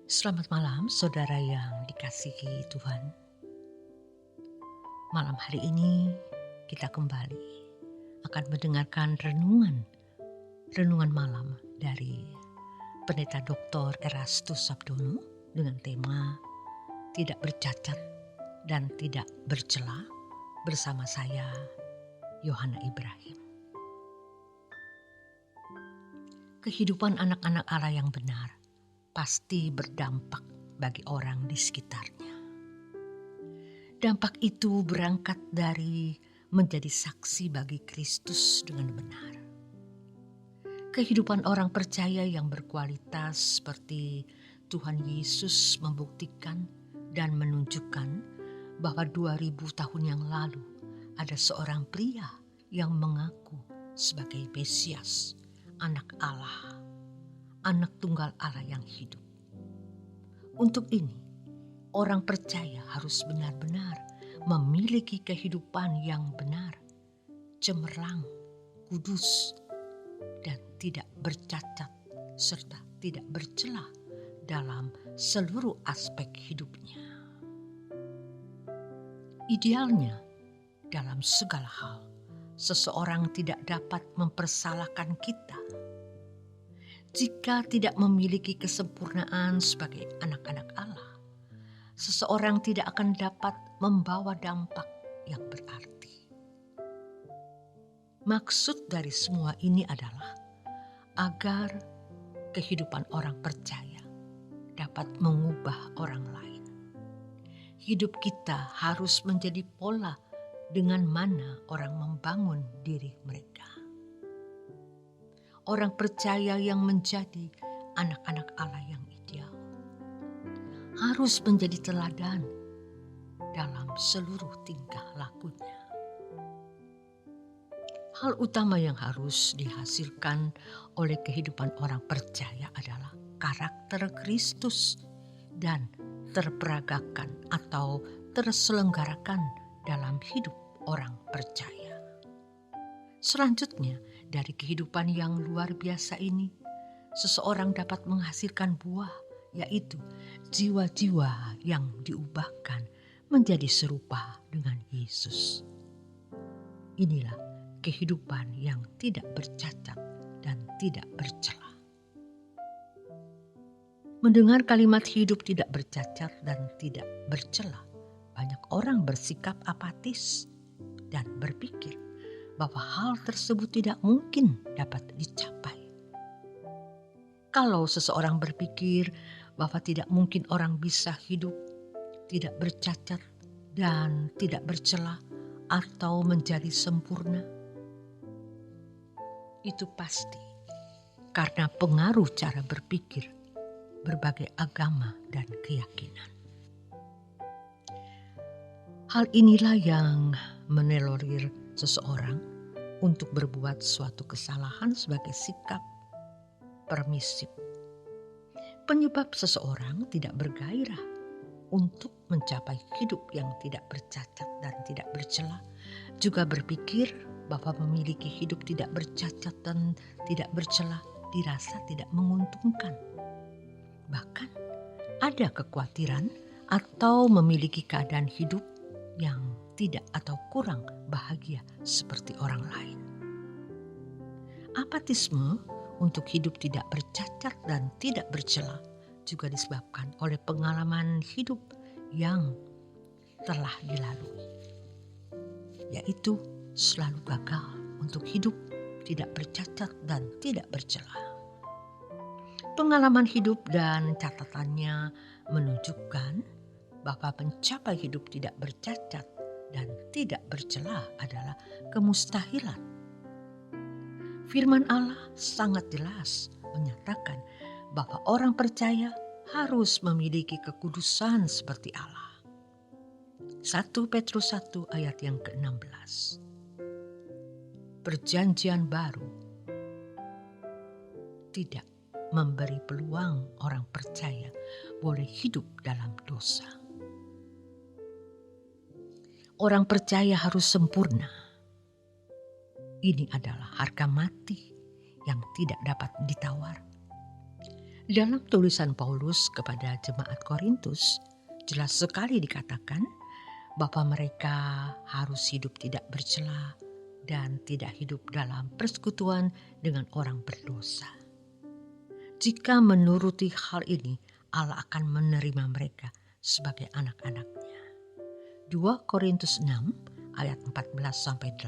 Selamat malam saudara yang dikasihi Tuhan. Malam hari ini kita kembali akan mendengarkan renungan malam dari Pendeta Dr. Erastus Sabdono dengan tema Tidak Bercacat dan Tidak Bercela bersama saya, Yohana Ibrahim. Kehidupan anak-anak Allah yang benar pasti berdampak bagi orang di sekitarnya. Dampak itu berangkat dari menjadi saksi bagi Kristus dengan benar. Kehidupan orang percaya yang berkualitas seperti Tuhan Yesus membuktikan dan menunjukkan bahwa 2000 tahun yang lalu ada seorang pria yang mengaku sebagai Mesias, anak Allah, anak tunggal Allah yang hidup. Untuk ini, orang percaya harus benar-benar memiliki kehidupan yang benar, cemerlang, kudus, dan tidak bercacat, serta tidak bercela dalam seluruh aspek hidupnya. Idealnya, dalam segala hal, seseorang tidak dapat mempersalahkan kita jika tidak memiliki kesempurnaan sebagai anak-anak Allah. Seseorang tidak akan dapat membawa dampak yang berarti. Maksud dari semua ini adalah agar kehidupan orang percaya dapat mengubah orang lain. Hidup kita harus menjadi pola dengan mana orang membangun diri mereka. Orang percaya yang menjadi anak-anak Allah yang ideal harus menjadi teladan dalam seluruh tingkah lakunya. Hal utama yang harus dihasilkan oleh kehidupan orang percaya adalah karakter Kristus dan terperagakan atau terselenggarakan dalam hidup orang percaya. Selanjutnya, dari kehidupan yang luar biasa ini, seseorang dapat menghasilkan buah, yaitu jiwa-jiwa yang diubahkan menjadi serupa dengan Yesus. Inilah kehidupan yang tidak bercacat dan tidak bercela. Mendengar kalimat hidup tidak bercacat dan tidak bercela, banyak orang bersikap apatis dan berpikir bahwa hal tersebut tidak mungkin dapat dicapai. Kalau seseorang berpikir bahwa tidak mungkin orang bisa hidup tidak bercacat dan tidak bercela atau menjadi sempurna, itu pasti karena pengaruh cara berpikir berbagai agama dan keyakinan. Hal inilah yang menelorir seseorang untuk berbuat suatu kesalahan sebagai sikap permisif. Penyebab seseorang tidak bergairah untuk mencapai hidup yang tidak bercacat dan tidak bercela, juga berpikir bahwa memiliki hidup tidak bercacat dan tidak bercela dirasa tidak menguntungkan. Bahkan ada kekhawatiran atau memiliki keadaan hidup yang tidak atau kurang bahagia seperti orang lain. Apatisme untuk hidup tidak bercacat dan tidak bercela juga disebabkan oleh pengalaman hidup yang telah dilalui, yaitu selalu gagal untuk hidup tidak bercacat dan tidak bercela. Pengalaman hidup dan catatannya menunjukkan bahwa mencapai hidup tidak bercacat dan tidak bercela adalah kemustahilan. Firman Allah sangat jelas menyatakan bahwa orang percaya harus memiliki kekudusan seperti Allah. 1 Petrus 1 ayat yang ke-16. Perjanjian baru tidak memberi peluang orang percaya boleh hidup dalam dosa. Orang percaya harus sempurna. Ini adalah harga mati yang tidak dapat ditawar. Dalam tulisan Paulus kepada jemaat Korintus, jelas sekali dikatakan bahwa mereka harus hidup tidak bercela dan tidak hidup dalam persekutuan dengan orang berdosa. Jika menuruti hal ini, Allah akan menerima mereka sebagai anak-anaknya. 2 Korintus 6 ayat 14-18.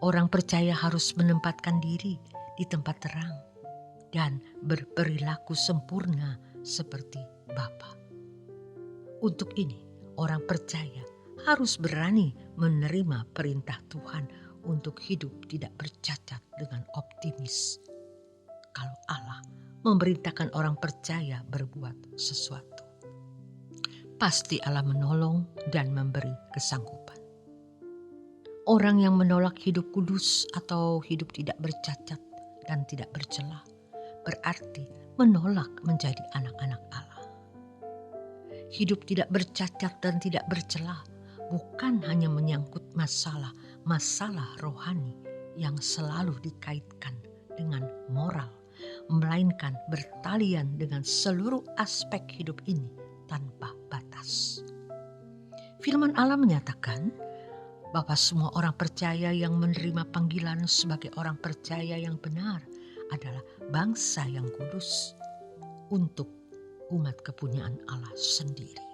Orang percaya harus menempatkan diri di tempat terang dan berperilaku sempurna seperti Bapa. Untuk ini, orang percaya harus berani menerima perintah Tuhan untuk hidup tidak bercacat dengan optimis. Kalau Allah memerintahkan orang percaya berbuat sesuatu, pasti Allah menolong dan memberi kesanggupan. Orang yang menolak hidup kudus atau hidup tidak bercacat dan tidak bercela berarti menolak menjadi anak-anak Allah. Hidup tidak bercacat dan tidak bercela bukan hanya menyangkut masalah rohani yang selalu dikaitkan dengan moral, melainkan bertalian dengan seluruh aspek hidup ini tanpa batas. Firman Allah menyatakan bahwa semua orang percaya yang menerima panggilan sebagai orang percaya yang benar adalah bangsa yang kudus untuk umat kepunyaan Allah sendiri.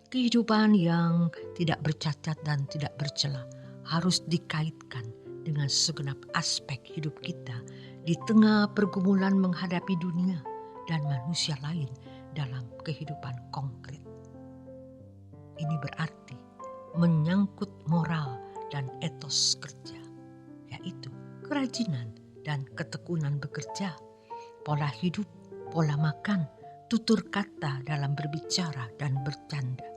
Kehidupan yang tidak bercacat dan tidak bercela harus dikaitkan dengan segenap aspek hidup kita di tengah pergumulan menghadapi dunia dan manusia lain dalam kehidupan konkret. Ini berarti menyangkut moral dan etos kerja, yaitu kerajinan dan ketekunan bekerja, pola hidup, pola makan, tutur kata dalam berbicara dan bercanda,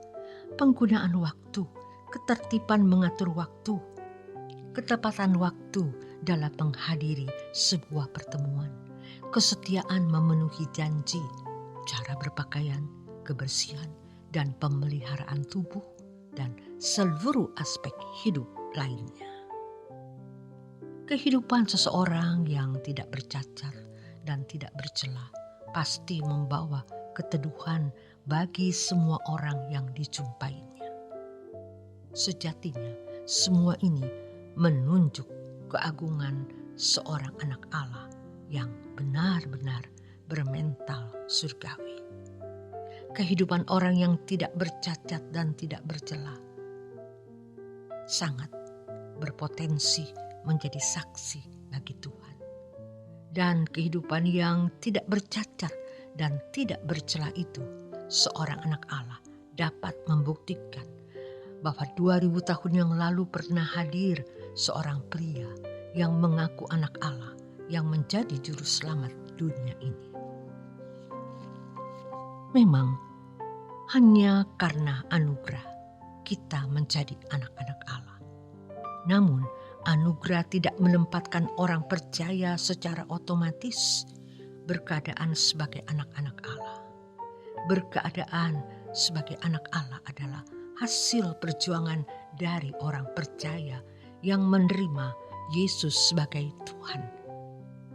penggunaan waktu, ketertiban mengatur waktu, ketepatan waktu dalam menghadiri sebuah pertemuan, kesetiaan memenuhi janji, cara berpakaian, kebersihan, dan pemeliharaan tubuh, dan seluruh aspek hidup lainnya. Kehidupan seseorang yang tidak bercacat dan tidak bercela pasti membawa keteduhan bagi semua orang yang dijumpainya. Sejatinya, semua ini menunjuk keagungan seorang anak Allah yang benar-benar bermental surgawi. Kehidupan orang yang tidak bercacat dan tidak bercela sangat berpotensi menjadi saksi bagi Tuhan. Dan kehidupan yang tidak bercacat dan tidak bercela itu, seorang anak Allah dapat membuktikan bahwa 2000 tahun yang lalu pernah hadir seorang pria yang mengaku anak Allah yang menjadi juru selamat dunia ini. Memang hanya karena anugerah kita menjadi anak-anak Allah. Namun anugerah tidak menempatkan orang percaya secara otomatis berkeadaan sebagai anak-anak Allah. Berkeadaan sebagai anak Allah adalah hasil perjuangan dari orang percaya yang menerima Yesus sebagai Tuhan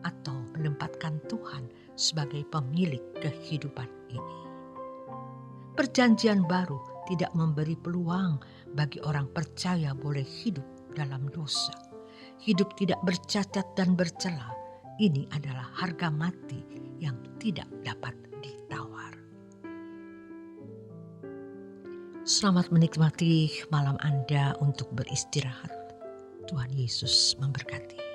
atau menempatkan Tuhan sebagai pemilik kehidupan ini. Perjanjian baru tidak memberi peluang bagi orang percaya boleh hidup dalam dosa. Hidup tidak bercacat dan bercela, ini adalah harga mati yang tidak dapat ditawar. Selamat menikmati malam Anda untuk beristirahat. Tuhan Yesus memberkati.